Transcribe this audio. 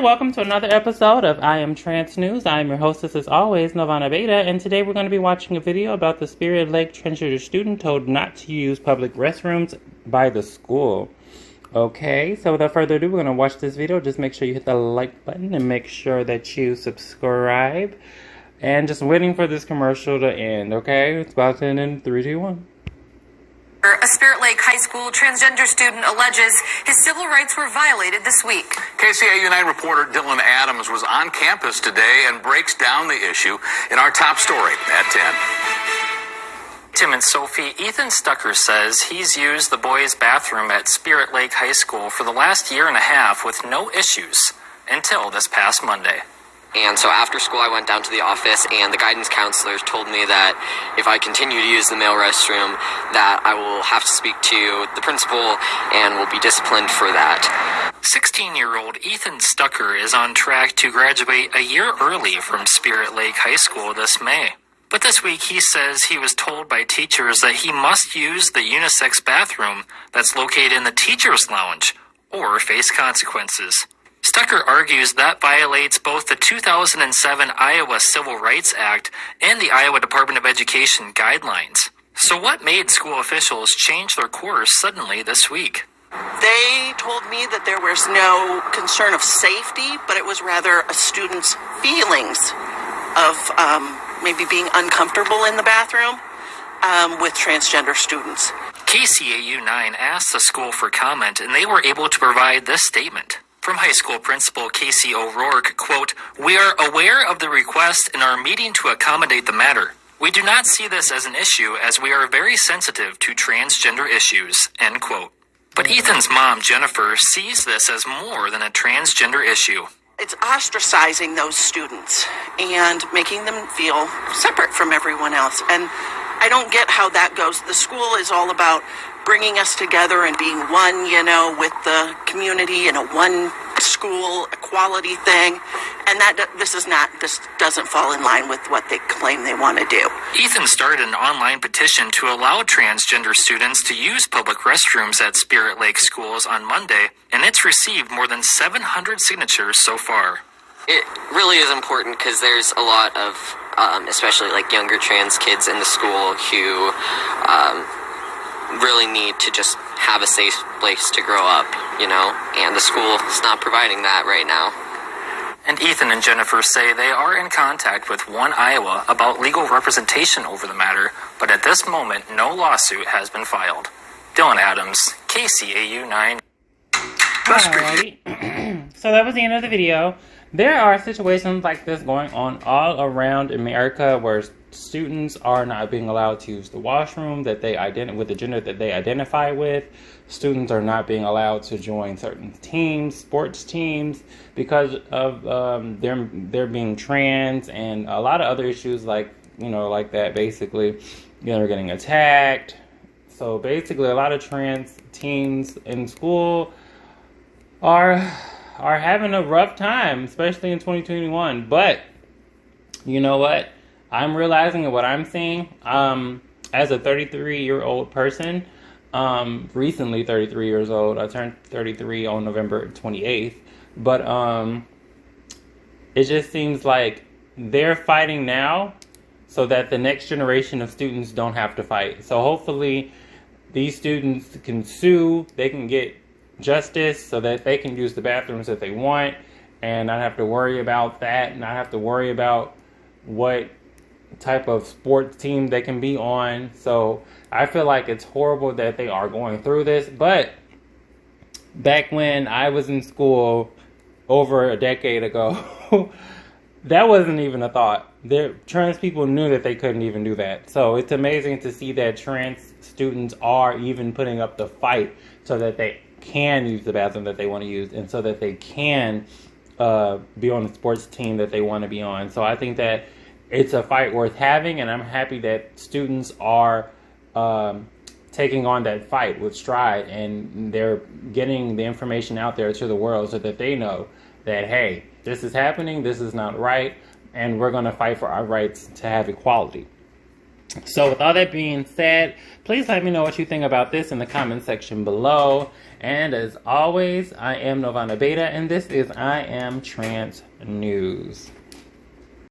welcome to another episode of I Am Trans News. I am your hostess as always, Nirvana Beta, and today we're going to be watching a video about the Spirit Lake transgender student told not to use public restrooms by the school. Okay, so without further ado, we're going to watch this video. Just make sure you hit the like button and make sure that you subscribe. And just waiting for this commercial to end, okay? It's about to end in 3, 2, 1. A Spirit Lake High School transgender student alleges his civil rights were violated this week. KCAU 9 reporter Dylan Adams was on campus today and breaks down the issue in our top story at 10. Tim and Sophie, Ethan Stucker says he's used the boys' bathroom at Spirit Lake High School for the last year and a half with no issues until this past Monday. And so after school, I went down to the office, and the guidance counselors told me that if I continue to use the male restroom, that I will have to speak to the principal and will be disciplined for that. 16-year-old Ethan Stucker is on track to graduate a year early from Spirit Lake High School this May. But this week, he says he was told by teachers that he must use the unisex bathroom that's located in the teacher's lounge or face consequences. Stucker argues that violates both the 2007 Iowa Civil Rights Act and the Iowa Department of Education guidelines. So what made school officials change their course suddenly this week? They told me that there was no concern of safety, but it was rather a student's feelings of maybe being uncomfortable in the bathroom with transgender students. KCAU 9 asked the school for comment, and they were able to provide this statement. From high school principal Casey O'Rourke, quote, "We are aware of the request and are meeting to accommodate the matter. We do not see this as an issue as we are very sensitive to transgender issues," end quote. But Ethan's mom, Jennifer, sees this as more than a transgender issue. It's ostracizing those students and making them feel separate from everyone else. And I don't get how that goes. The school is all about bringing us together and being one, with the community in a one school equality thing. And this doesn't fall in line with what they claim they want to do. Ethan started an online petition to allow transgender students to use public restrooms at Spirit Lake schools on Monday, and it's received more than 700 signatures so far. It really is important because there's a lot of, especially like younger trans kids in the school who really need to just have a safe place to grow up, and the school is not providing that right now. And Ethan and Jennifer say they are in contact with One Iowa about legal representation over the matter, but at this moment, no lawsuit has been filed. Dylan Adams, KCAU 9. Alrighty. So that was the end of the video. There are situations like this going on all around America where students are not being allowed to use the washroom with the gender that they identify with. Students are not being allowed to join certain teams, sports teams, because of they're being trans, and a lot of other issues like that. Basically, they're getting attacked. So basically, a lot of trans teens in school are having a rough time, especially in 2021. But you know what? I'm realizing what I'm seeing as a 33-year-old person, recently 33 years old. I turned 33 on November 28th. But it just seems like they're fighting now so that the next generation of students don't have to fight. So hopefully these students can sue, they can get justice so that they can use the bathrooms that they want and not have to worry about that, not have to worry about what type of sports team they can be on. So I feel like it's horrible that they are going through this. But back when I was in school over a decade ago, that wasn't even a thought. Trans people knew that they couldn't even do that. So it's amazing to see that trans students are even putting up the fight so that they can use the bathroom that they want to use, and so that they can be on the sports team that they want to be on. So I think that it's a fight worth having, and I'm happy that students are taking on that fight with stride, and they're getting the information out there to the world so that they know that, hey, this is happening, this is not right, and we're going to fight for our rights to have equality. So with all that being said, please let me know what you think about this in the comment section below. And as always, I am Novana Beta, and this is I Am Trans News.